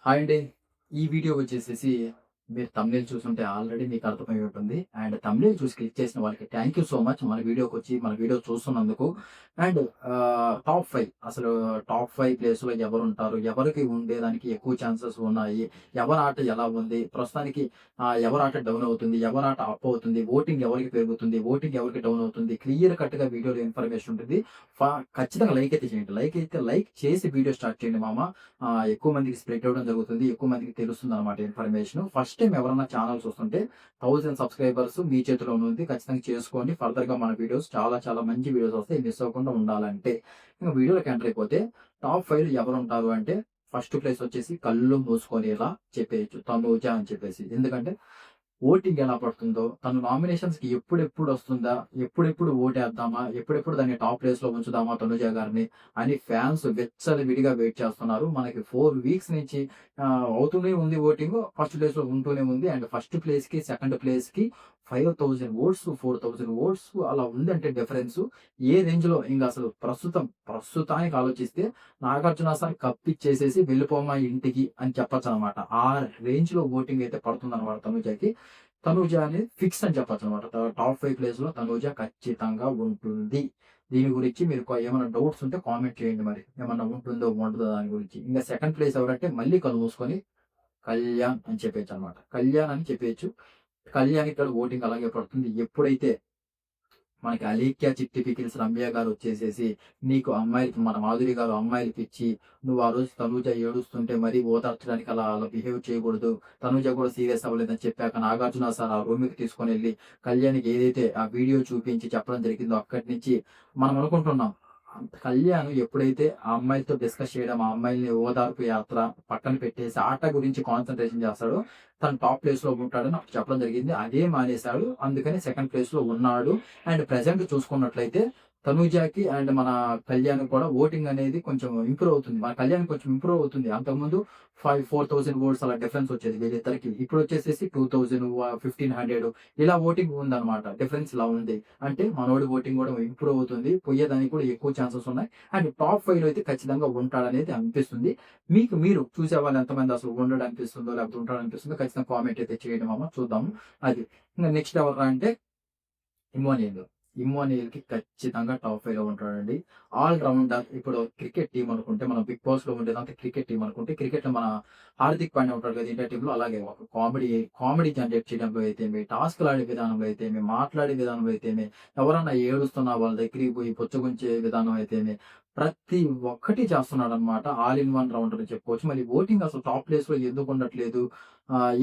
Hi అండి. ఈ video వచ్చేసేసి మీరు థంబ్‌నెయిల్ చూసుంటే ఆల్రెడీ మీకు అర్థమై ఉంటుంది. అండ్ థంబ్‌నెయిల్ చూసి క్లిక్ చేసిన వాళ్ళకి థాంక్ యూ సో మచ్ మన వీడియోకొచ్చి మన వీడియో చూస్తున్నందుకు. అండ్ టాప్ 5 అసలు టాప్ 5 ప్లేస్‌లో ఎవరుంటారు? ఎవరికి ఉండేదానికి ఎక్కువ ఛాన్సెస్ ఉన్నాయి? ఎవరి ఆట ఎలా ఉంది? ప్రస్తుతానికి ఎవరి ఆట డౌన్ అవుతుంది? ఎవరి ఆట అప్ అవుతుంది? ఓటింగ్ ఎవరికి పెరుగుతుంది? ఓటింగ్ ఎవరికి డౌన్ అవుతుంది? క్లియర్ కట్‌గా వీడియోలో ఇన్ఫర్మేషన్ ఉంటుంది. ఖచ్చితంగా లైక్ అయితే చేయండి. లైక్ చేసి వీడియో స్టార్ట్ చేయండి మామ. ఎక్కువ మందికి స్ప్రెడ్ అవ్వడం జరుగుతుంది. ఎక్కువ మందికి తెలుస్తుందనమాట ఇన్ఫర్మేషన్. ఫస్ట్ టైమ్ ఎవరన్నా ఛానెల్ చూస్తుంటే 1000 సబ్‌స్క్రైబర్స్ మీ చేతిలోనే ఉంది. ఖచ్చితంగా చేసుకోండి. ఫర్దర్‌గా మన వీడియోస్ చాలా చాలా మంచి వీడియోస్ వస్తాయి. మిస్ అవ్వకుండా ఉండాలంటే. ఇంక వీడియోలోకి ఎంటర్ అయిపోతే టాప్ 5 ఎవరుంటారు అంటే ఫస్ట్ ప్లేస్ వచ్చేసి కళ్ళు మూసుకొనేలా చెప్పేయొచ్చు. తనూజ అని చెప్పేసి. ఎందుకంటే ఓటింగ్ ఎలా పడుతుందో, తను నామినేషన్స్‌కి ఎప్పుడెప్పుడు వస్తుందా? ఎప్పుడెప్పుడు ఓటేద్దామా? ఎప్పుడెప్పుడు దాన్ని టాప్ ప్లేస్‌లో ఉంచుదామా తనుజ గారిని అని ఫ్యాన్స్ విచ్చలవిడిగా వెయిట్ చేస్తున్నారు. మనకి 4 వీక్స్ నుంచి అవుతూనే ఉంది ఓటింగు. ఫస్ట్ ప్లేస్‌లో ఉంటూనే ఉంది. అండ్ ఫస్ట్ ప్లేస్‌కి, సెకండ్ ప్లేస్‌కి 5000 ఓట్స్, 4000 ఓట్స్ అలా ఉందంటే డిఫరెన్సు. ఏ రేంజ్‌లో ఇంగసలు ప్రస్తుతానికి ఆలోచిస్తే నాగార్జున సార్ కప్పిచ్చేసేసి వెళ్ళిపోమ్మా ఇంటికి అని చెప్పొచ్చనమాట. ఆ రేంజ్‌లో ఓటింగ్ అయితే పడుతుందనమాట తనుజకి. తనూజ అనేది ఫిక్స్ అని చెప్పొచ్చనమాట. టాప్ 5 ప్లేస్‌లో తనూజ ఖచ్చితంగా ఉంటుంది. దీని గురించి మీరు ఏమైనా డౌట్స్ ఉంటే కామెంట్ చేయండి మరి. ఏమన్నా ఉంటుందో, ఉండదో దాని గురించి. ఇంక సెకండ్ ప్లేస్ ఎవరంటే మళ్ళీ కళ్ళు మూసుకొని కళ్యాణ్ అని చెప్పేయచ్చనమాట. కళ్యాణ్ అని చెప్పేయచ్చు. కళ్యాణ్‌కి కూడా ఓటింగ్ అలాగే పడుతుంది. ఎప్పుడైతే మనకి 'అలేఖ్య చిట్టి పికిల్స్' రమ్య గారొచ్చేసేసి, నీకు అమ్మాయిలకి మన మాధురి గారు అమ్మాయిలకిచ్చి, నువ్వు ఆ రోజు తనూజ ఏడుస్తుంటే మరీ ఓదార్చడానికి అలా బిహేవ్ చేయకూడదు. తనూజ కూడా సీరియస్ అవ్వలేదని చెప్పాక నాగార్జున సార్ ఆ రూమ్‌కి తీసుకొనెళ్ళి, కళ్యాణ్‌కి ఏదైతే ఆ వీడియో చూపించి చెప్పడం జరిగిందో అక్కడి నుంచి మనం అనుకుంటున్నాం. కళ్యాణ్ ఎప్పుడైతే ఆ అమ్మాయిలతో డిస్కస్ చేయడం, ఆ అమ్మాయిల్ని ఓదార్పు యాత్ర పక్కన పెట్టేసి ఆట గురించి కాన్సంట్రేషన్ చేస్తాడో, తను టాప్ ప్లేస్‌లో ఉంటాడని అప్పుడు చెప్పడం జరిగింది. అదే మానేశాడు. అందుకని సెకండ్ ప్లేస్‌లో ఉన్నాడు. అండ్ ప్రెజెంట్ చూసుకున్నట్లయితే తనూజకి అండ్ మన కళ్యాణ్‌కి కూడా ఓటింగ్ అనేది కొంచెం ఇంప్రూవ్ అవుతుంది. మన కళ్యాణ్ కొంచెం ఇంప్రూవ్ అవుతుంది. అంతకుముందు 4000 ఓట్స్ అలా డిఫరెన్స్ వచ్చేది వీళ్ళిద్దరికి. ఇప్పుడొచ్చేసేసి 2000 1500 ఇలా ఓటింగ్ ఉందన్నమాట. డిఫరెన్స్ ఇలా ఉంది. అంటే మనోడి ఓటింగ్ కూడా ఇంప్రూవ్ అవుతుంది. పోయేదానికి కూడా ఎక్కువ ఛాన్సెస్ ఉన్నాయి. అండ్ టాప్ 5లో అయితే ఖచ్చితంగా ఉంటాడనేది అనిపిస్తుంది. మీకు మీరు చూసేవాళ్ళు ఎంతమంది అసలు ఉండడనిపిస్తుందో, లేకపోతే ఉంటాడనిపిస్తుందో ఖచ్చితంగా కామెంట్ అయితే చేయండి మామ చూద్దాము. అది. ఇంక నెక్స్ట్ ఎవర్రా అంటే ఇమ్మోనియల్. ఇమ్మోనియల్‌కి ఖచ్చితంగా టాప్ 5లో ఉంటాడండి. ఆల్ రౌండర్ ఇప్పుడు క్రికెట్ టీమ్ అనుకుంటే మనం 'బిగ్ బాస్‌లో' ఉండేదంతా క్రికెట్ టీమ్ అనుకుంటే క్రికెట్‌లో మన 'హార్దిక్ పాండ్యా' ఉంటాడు కదా! ఇండియా టీమ్‌లో అలాగే ఒక కామెడీ జనరేట్ చేయడంలో అయితేమి, టాస్క్‌లు ఆడే విధానంలో అయితేమి, మాట్లాడే విధానంలో అయితేమి, ఎవరన్నా ఏడుస్తున్నా వాళ్ళ దగ్గరికి పోయి బుజ్జగించే విధానం అయితేమి, ప్రతి ఒక్కటి చేస్తున్నాడన్నమాట. ఆల్ ఇన్ వన్ రౌండర్ అని చెప్పుకోవచ్చు. మళ్ళీ ఓటింగ్ అసలు టాప్ ప్లేస్‌లో ఎందుకు ఉండట్లేదు?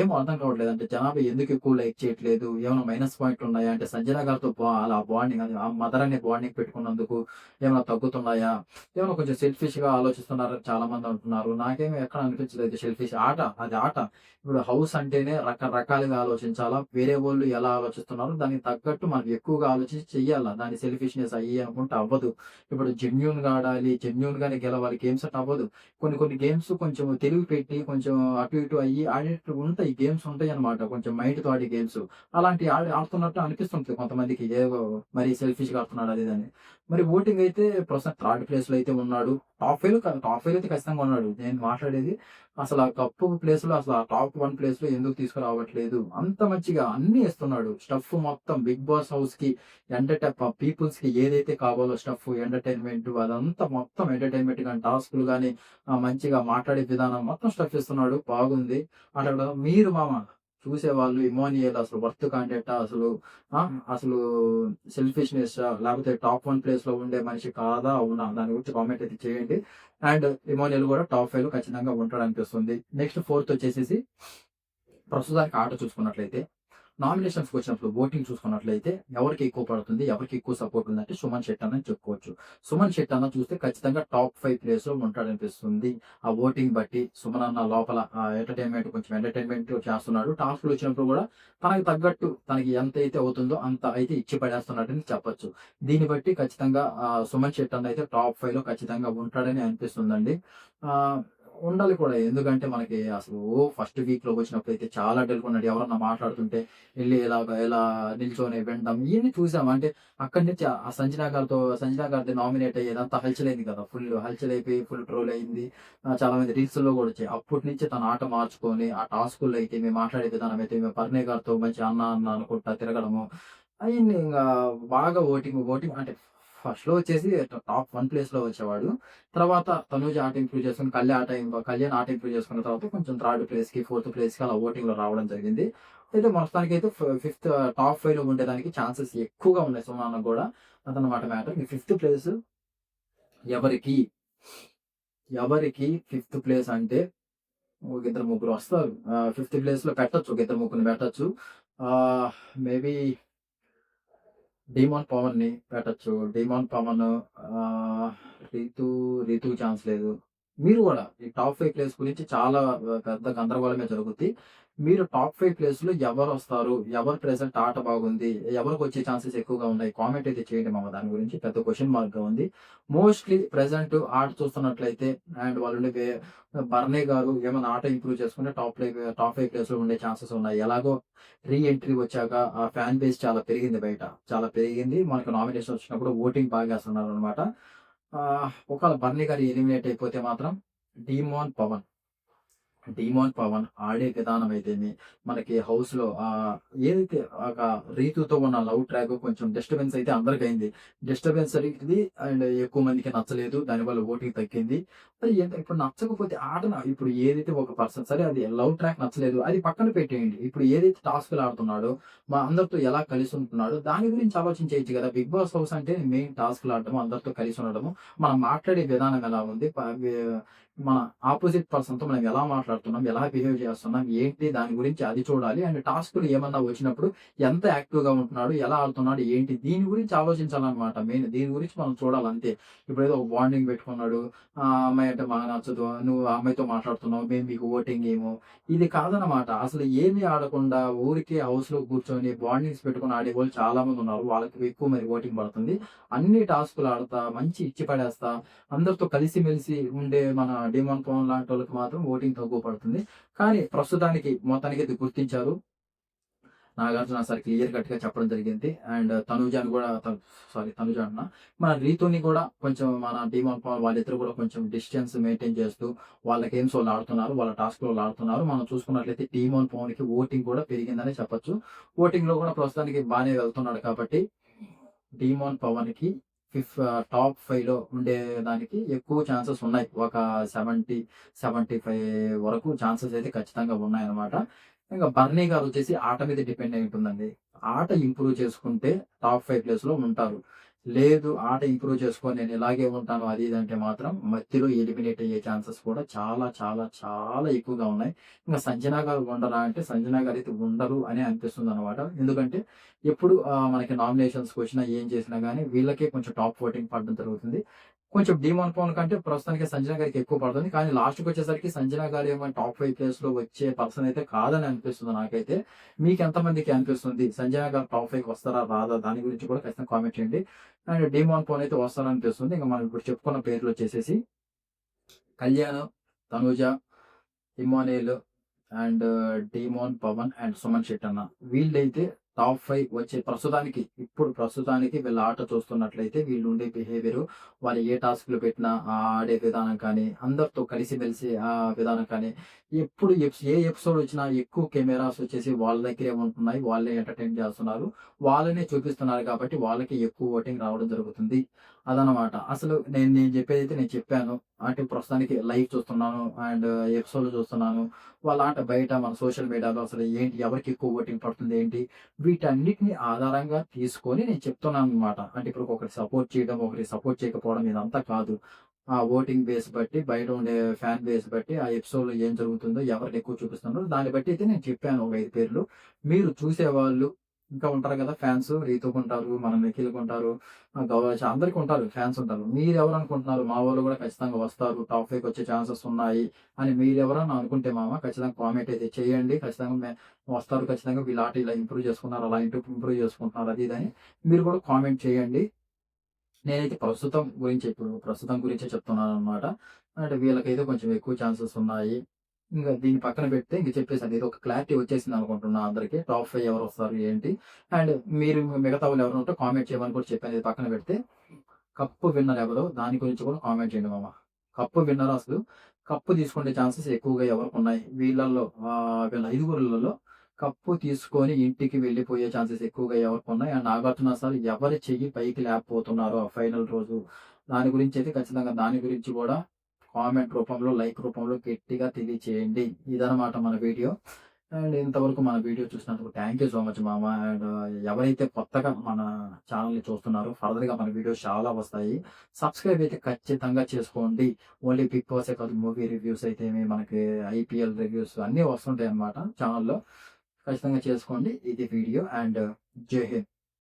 ఏమో అర్థం కావట్లేదు. అంటే జనాభా ఎందుకు ఎక్కువ లైక్ చేయట్లేదు? ఏమైనా మైనస్ పాయింట్లున్నాయా? అంటే సంజన గారితో అలా బాండింగ్ అది ఆ మదర్ అనే బాండింగ్ పెట్టుకున్నందుకు ఏమైనా తగ్గుతున్నాయా? ఏమైనా కొంచెం సెల్ఫిష్‌గా ఆలోచిస్తున్నారని చాలామంది అంటున్నారు. నాకేమి ఎక్కడ అనిపించలేదు సెల్ఫిష్. అది ఆట. ఇప్పుడు హౌస్ అంటేనే రకరకాలుగా ఆలోచించాలా. వేరే వోళ్ళు ఎలా ఆలోచిస్తున్నారో దానికి తగ్గట్టు మనం ఎక్కువగా ఆలోచించి చెయ్యాలా. దాన్ని సెల్ఫిష్‌నెస్ అయ్యి అనుకుంటే అవ్వదు. ఇప్పుడు జెన్యూన్‌గా ఆడాలి, జెన్యూన్‌గానే గెలవాలి. గేమ్స్ అంటే అవ్వదు. కొన్ని గేమ్స్ కొంచెం తెలివి పెట్టి కొంచెం అటు ఇటు అయ్యి ఆడేటివి ఉంటాయి. గేమ్స్ ఉంటాయన్నమాట. కొంచెం మైండ్‌తో ఆడే గేమ్స్. అలాంటియి ఆడుతున్నట్టు అనిపిస్తుంటది కొంతమందికి. ఏవో మరి సెల్ఫిష్‌గా ఆడుతున్నాడు అది ఇది అని. మరి ఓటింగ్ అయితే ప్రస్తుతం థర్డ్ ప్లేస్‌లో అయితే ఉన్నాడు. టాప్ 5 అయితే ఖచ్చితంగా ఉన్నాడు. నేను మాట్లాడేది అసలు ఆ కప్పు ప్లేస్‌లో అసలు ఆ టాప్ 1 ప్లేస్‌లో ఎందుకు తీసుకురావట్లేదు? అంత మంచిగా అన్నీ ఇస్తున్నాడు. స్టఫ్ మొత్తం 'బిగ్ బాస్' హౌస్‌కి పీపుల్స్‌కి ఏదైతే కావాలో స్టఫ్ ఎంటర్‌టైన్‌మెంట్ అదంతా మొత్తం ఎంటర్‌టైన్‌మెంట్ గాని, టాస్క్‌లు గాని, మంచిగా మాట్లాడే విధానం మొత్తం స్టఫ్ ఇస్తున్నాడు. బాగుంది. అట్లా మీరు మామ చూసేవాళ్ళు ఇమ్మోనియల్ అసలు వర్త్ కాంటెంటా? అసలు సెల్ఫిష్‌నెస్సా? లేకపోతే టాప్ 1 ప్లేస్‌లో ఉండే మనిషి కాదా? అవునా? దాని గురించి కామెంట్ అయితే చేయండి. అండ్ ఇమ్మోనియల్ కూడా టాప్ 5లో ఖచ్చితంగా ఉంటాడనిపిస్తుంది. నెక్స్ట్ ఫోర్త్ వచ్చేసేసి ప్రస్తుతానికి ఆట చూసుకున్నట్లయితే నామినేషన్స్‌కొచ్చినప్పుడు ఓటింగ్ చూసుకున్నట్లయితే ఎవరికి ఎక్కువ పడుతుంది? ఎవరికి ఎక్కువ సపోర్ట్ ఉందంటే సుమన్ శెట్టి అన్నని చెప్పుకోవచ్చు. సుమన్ శెట్టి అన్న చూస్తే ఖచ్చితంగా టాప్ 5 ప్లేస్‌లో ఉంటాడనిపిస్తుంది. ఆ ఓటింగ్ బట్టి సుమన్ అన్న లోపల కొంచెం ఎంటర్‌టైన్‌మెంట్ చేస్తున్నాడు. టాస్క్‌లొచ్చినప్పుడు గూడా తనకి తగ్గట్టు తనకి ఎంతైతే అవుతుందో అంత అయితే ఇచ్చి పడేస్తున్నాడని చెప్పొచ్చు. దీన్ని బట్టి ఖచ్చితంగా సుమన్ శెట్టి అన్న అయితే టాప్ 5లో ఖచ్చితంగా ఉంటాడని అనిపిస్తుందండి. ఆహ్, ఉండాలి కూడా. ఎందుకంటే మనకి అసలు ఫస్ట్ వీక్‌లో వచ్చినప్పుడైతే చాలా డల్‌గున్నాడు. ఎవరన్నా మాట్లాడుతుంటే ఎళ్లి ఇలా నిల్చొని వినడం ఇయన్నీ చూసాం. అంటే అక్కడి నుంచి సంజన గారిది నామినేట్ అయ్యేదంతా హల్చలయింది కదా! ఫుల్ హల్చలయిపోయి ఫుల్ ట్రోల్ అయింది. చాలా మంది రీల్స్‌లో కూడా వచ్చాయి. అప్పటి నుంచి తన ఆట మార్చుకొని ఆ టాస్కుల్లో అయితే మేము మాట్లాడే విధానం అయితే మేము పర్ణయ్ గారితో మంచి అన్న, అన్న అనుకుంటా తిరగడము అయన్నీ ఇంగా బాగా ఓటింగ్ అంటే ఫస్ట్‌లో వచ్చేసి టాప్ 1 ప్లేస్‌లో వచ్చేవాడు. తర్వాత తనూజ ఆట ఇంప్రూవ్ చేసుకొని, కళ్యాణ్ ఆట ఇంప్రూవ్ చేసుకున్న తర్వాత కొంచెం థర్డ్ ప్లేస్‌కి, ఫోర్త్ ప్లేస్‌కి అలా ఓటింగ్‌లో రావడం జరిగింది. అయితే మొత్తానికైతే ఫిఫ్త్ టాప్ 5లో ఉండేదానికి ఛాన్సెస్ ఎక్కువగా ఉన్నాయి సుమనన్నకు గూడా. అదనమాట మ్యాటర్. ఈ ఫిఫ్త్ ప్లేస్ ఎవరికి? ఎవరికి ఫిఫ్త్ ప్లేస్ అంటే ఒక ఇద్దరు ముగ్గురు వస్తారు. ఫిఫ్త్ ప్లేస్‌లో పెట్టొచ్చు. ఒక ఇద్దరు ముగ్గురిని పెట్టొచ్చు. మేబీ డీమాన్ పవన్‌ని పెట్టొచ్చు. డీమాన్ పవన్ ఆహ్, రీతూ, రీతూకి ఛాన్స్ లేదు. మీరు గూడా ఈ టాప్ 5 ప్లేస్ గురించి చాలా పెద్ద గందరగోళమే జరుగుద్ది. మీరు టాప్ 5 ప్లేస్‌లో ఎవరొస్తారు? ఎవరు ప్రెజెంట్ ఆట బాగుంది? ఎవరికొచ్చే ఛాన్సెస్ ఎక్కువగా ఉన్నాయి? కామెంట్ అయితే చేయండి మామ దాని గురించి. పెద్ద క్వెషన్ మార్క్‌గా ఉంది. మోస్ట్‌లీ ప్రెజెంట్ ఆట చూస్తున్నట్లయితే అండ్ వాళ్ళుండే భరణి గారు ఏమన్నా ఆట ఇంప్రూవ్ చేసుకుంటే టాప్ 5 ప్లేస్‌లో ఉండే ఛాన్సెస్ ఉన్నాయి. ఎలాగో రీ ఎంట్రీ వచ్చాక ఆ ఫ్యాన్ బేస్ చాలా పెరిగింది బయట. చాలా పెరిగింది. మనకు నామినేషన్ వచ్చినప్పుడు ఓటింగ్ బాగేస్తున్నారనమాట. ఒకవేళ బర్నీ గారు ఎలిమినేట్ అయిపోతే మాత్రం డీమాన్ పవన్. డీమాన్ పవన్ ఆడే విధానం అయితేమి, మనకి హౌస్‌లో ఏదైతే ఒక రీతుతో ఉన్న లవ్ ట్రాక్ కొంచెం డిస్టర్బెన్స్ అయితే అందరికయింది. డిస్టర్బెన్స్ జరిగింది అండ్ ఎక్కువ మందికి నచ్చలేదు. దానివల్ల ఓటింగ్ తగ్గింది. మరి ఇప్పుడు నచ్చకపోతే ఇప్పుడు ఏదైతే ఒక పర్సన్ సరే అది లవ్ ట్రాక్ నచ్చలేదు. అది పక్కన పెట్టేయండి. ఇప్పుడు ఏదైతే టాస్క్‌లు ఆడుతున్నాడో, అందరితో ఎలా కలిసి ఉంటున్నాడో దాని గురించి ఆలోచించేయొచ్చు గదా! బిగ్ బాస్ హౌస్ అంటే మెయిన్ టాస్క్‌లు ఆడటము, అందరితో కలిసి ఉండడము, మనం మాట్లాడే విధానం ఎలా ఉంది, మన ఆపోజిట్ పర్సన్‌తో మనం ఎలా మాట్లాడుతున్నాం, ఎలా బిహేవ్ చేస్తున్నాం, ఏంటి దాని గురించి అది చూడాలి. అండ్ టాస్క్‌లు ఏమన్నా వచ్చినప్పుడు ఎంత యాక్టివ్‌గా ఉంటున్నాడు, ఎలా ఆడుతున్నాడు, ఏంటి దీని గురించి ఆలోచించాలన్నమాట మెయిన్. దీని గురించి మనం చూడాలంతే. ఇప్పుడేదో ఒక బాండింగ్ పెట్టుకున్నాడు. ఆ అమ్మాయి అంటే మాకు నచ్చదు. నువ్వు ఆ అమ్మాయితో మాట్లాడుతున్నావు. మేము మీకు ఓటింగ్ ఏమో ఇది కాదనమాట. అసలు ఏమి ఆడకుండా ఊరికే హౌస్‌లో కూర్చొని బాండింగ్స్ పెట్టుకొని ఆడేవాళ్ళు చాలా మంది ఉన్నారు. వాళ్ళకి ఎక్కువ మరి ఓటింగ్ పడుతుంది. అన్ని టాస్క్‌లు ఆడతా, మంచి ఇచ్చి పడేస్తా, అందరితో కలిసిమెలిసి ఉండే మన డీమాన్ పవన్ లాంటోళ్ళకి మాత్రం ఓటింగ్ తక్కువ పడుతుంది. కానీ ప్రస్తుతానికి మొత్తానికైతే గుర్తించారు. నాగార్జున సార్ క్లియర్ కట్‌గా చెప్పడం జరిగింది. అండ్ తనూజని గూడా తనుజ అంటున్నా. మన రీతూని గూడా కొంచెం మన డీమాన్ పవన్ వాళ్ళిద్దరూ గూడా కొంచెం డిస్టెన్స్ మెయింటైన్ చేస్తూ వాళ్ళ గేమ్స్ వాళ్ళు ఆడుతున్నారు. వాళ్ళ టాస్క్‌లు వాళ్ళు ఆడుతున్నారు. మనం చూసుకున్నట్లయితే డీమాన్ పవన్‌కి ఓటింగ్ కూడా పెరిగిందనే చెప్పొచ్చు. ఓటింగ్‌లో గూడా ప్రస్తుతానికి బానే వెళ్తున్నాడు కాబట్టి డీమాన్ పవన్‌కి టాప్ 5లో ఉండేదానికి ఎక్కువ ఛాన్సెస్ ఉన్నాయి. ఒక 70, 75 వరకు ఛాన్సెస్ అయితే ఖచ్చితంగా ఉన్నాయన్నమాట. ఇంక బర్నీ గారొచ్చేసి ఆట మీద డిపెండ్ అయి ఉంటుందండి. ఆట ఇంప్రూవ్ చేసుకుంటే టాప్ 5 ప్లేస్‌లో ఉంటారు. లేదు ఆట ఇంప్రూవ్ చేసుకొని నేను ఇలాగే ఉంటాను అది ఇది అంటే మాత్రం మధ్యలో ఎలిమినేట్ అయ్యే ఛాన్సెస్ కూడా చాలా చాలా చాలా ఎక్కువగా ఉన్నాయి. ఇంక సంజన గారు ఉండరా అంటే సంజన గారైతే ఉండరు అనే అనిపిస్తుందన్నమాట. ఎందుకంటే ఎప్పుడు మనకి నామినేషన్స్‌కొచ్చినా ఏం చేసినా గాని వీళ్ళకే కొంచెం టాప్ ఓటింగ్ పడడం జరుగుతుంది. కొంచెం డీమాన్ పవన్ కంటే ప్రస్తుతానికి సంజన గారికి ఎక్కువ పడుతుంది. కానీ లాస్ట్‌కొచ్చేసరికి సంజన గారు ఏమో టాప్ 5 ప్లేస్‌లో వచ్చే పర్సన్ అయితే కాదని అనిపిస్తుంది నాకైతే. మీకెంతమందికి అనిపిస్తుంది? సంజన గారు టాప్ 5కి వస్తారా? రాదా? దాని గురించి కూడా ఖచ్చితంగా కామెంట్ చేయండి. అండ్ డీమాన్ పవన్ అయితే వస్తారనిపిస్తుంది. ఇంక మనం ఇప్పుడు చెప్పుకున్న పేర్లొచ్చేసేసి Kalyan, Thanuja, Emmanuel and demon Pavan and Suman శెట్టన్న. వీళ్ళైతే టాప్ 5 వచ్చే ప్రస్తుతానికి వీళ్ళ ఆట చూస్తున్నట్లయితే వీళ్ళుండే బిహేవియరు, వాళ్ళు ఏ టాస్క్‌లు పెట్టినా ఆడే విధానం కానీ, అందరితో కలిసిమెలిసి విధానం కానీ, ఎప్పుడు ఏ ఎపిసోడ్ వచ్చినా ఎక్కువ కెమెరాస్ వచ్చేసి వాళ్ళ దగ్గరే ఉంటున్నాయి. వాళ్ళే ఎంటర్‌టైన్ చేస్తున్నారు. వాళ్ళనే చూపిస్తున్నారు కాబట్టి వాళ్ళకి ఎక్కువ ఓటింగ్ రావడం జరుగుతుంది. అదనమాట. అసలు నేను నేను చెప్పేదైతే నేను చెప్పాను. అంటే ప్రస్తుతానికి లైవ్ చూస్తున్నాను అండ్ ఎపిసోడ్‌లు చూస్తున్నాను. వాళ్ళ ఆట బయట మన సోషల్ మీడియాలో అసలు ఏంటి? ఎవరికి ఎక్కువ ఓటింగ్ పడుతుంది ఏంటి? వీటన్నిటిని ఆధారంగా తీసుకొని నేను చెప్తున్నాననమాట. అంటే ఇప్పుడు ఒకరికి సపోర్ట్ చేయడం, ఒకరికి సపోర్ట్ చేయకపోవడం ఇదంతా కాదు. ఆ ఓటింగ్ బేస్ బట్టి, బయట ఉండే ఫ్యాన్ బేస్ బట్టి, ఆ ఎపిసోడ్‌లో ఏం జరుగుతుందో, ఎవరిని ఎక్కువ చూపిస్తున్నారో దాన్ని బట్టి అయితే నేను చెప్పాను ఒక 5 పేర్లు. మీరు చూసేవాళ్ళు ఇంకా ఉంటారు కదా! ఫ్యాన్స్ రీతూకుంటారు, మన నిఖిల్‌కుంటారు, అందరికి ఉంటారు ఫ్యాన్స్ ఉంటారు. మీరెవరు అనుకుంటున్నారు? మా వోళ్ళు కూడా ఖచ్చితంగా వస్తారు. టాప్ 5కి వచ్చే ఛాన్సెస్ ఉన్నాయి అని మీరెవరన్నా అనుకుంటే మామ ఖచ్చితంగా కామెంట్ అయితే చేయండి. ఖచ్చితంగా వస్తారు ఖచ్చితంగా వీళ్ళ ఆట ఇలా ఇంప్రూవ్ చేసుకున్నారు, అలా ఇంప్రూవ్ చేసుకుంటున్నారు అది ఇది అని మీరు కూడా కామెంట్ చేయండి. నేనైతే ప్రస్తుతం గురించే చెప్తున్నాననమాట. అండ్ వీళ్ళకైతే కొంచెం ఎక్కువ ఛాన్సెస్ ఉన్నాయి. ఇంక దీన్ని పక్కన పెడితే ఇంక చెప్పేసాను. ఇదొక క్లారిటీ వచ్చేసిందనుకుంటున్నా అందరికి. టాప్ 5 ఎవరొస్తారు ఏంటి? అండ్ మీరు మిగతా వాళ్ళు ఎవరైనా ఉంటే కామెంట్ చేయమని కూడా చెప్పాను. ఇది పక్కన పెడితే కప్పు విన్నర్ ఎవరో దాని గురించి కూడా కామెంట్ చేయండి మామ. కప్పు విన్నర్ అసలు కప్పు తీసుకునే ఛాన్సెస్ ఎక్కువగా ఎవరికున్నాయి? వీళ్ళల్లో వీళ్ళ ఐదుగురులలో కప్పు తీసుకొని ఇంటికి వెళ్ళిపోయే ఛాన్సెస్ ఎక్కువగా ఎవరికున్నాయి? అండ్ నాగార్జున సార్ ఎవరి చెయ్యి పైకి లేకపోతున్నారో ఆ ఫైనల్ రోజు దాని గురించయితే ఖచ్చితంగా దాని గురించి కూడా కామెంట్ రూపంలో, లైక్ రూపంలో గట్టిగా తెలియచేయండి. ఇదనమాట మన వీడియో. అండ్ ఇంతవరకు మన వీడియో చూసినందుకు థ్యాంక్ యూ సో మచ్ మామ. అండ్ ఎవరైతే కొత్తగా మన ఛానల్‌ని చూస్తున్నారో ఫర్దర్‌గా మన వీడియోస్ చాలా వస్తాయి. సబ్స్క్రైబ్ అయితే ఖచ్చితంగా చేసుకోండి. ఓన్లీ బిగ్ బాసే కాదు మూవీ రివ్యూస్ అయితేమి, మనకి ఐపీఎల్ రివ్యూస్ అన్నీ వస్తుంటాయన్నమాట ఛానల్‌లో. ఖచ్చితంగా చేసుకోండి. ఇది వీడియో అండ్ జై హింద్.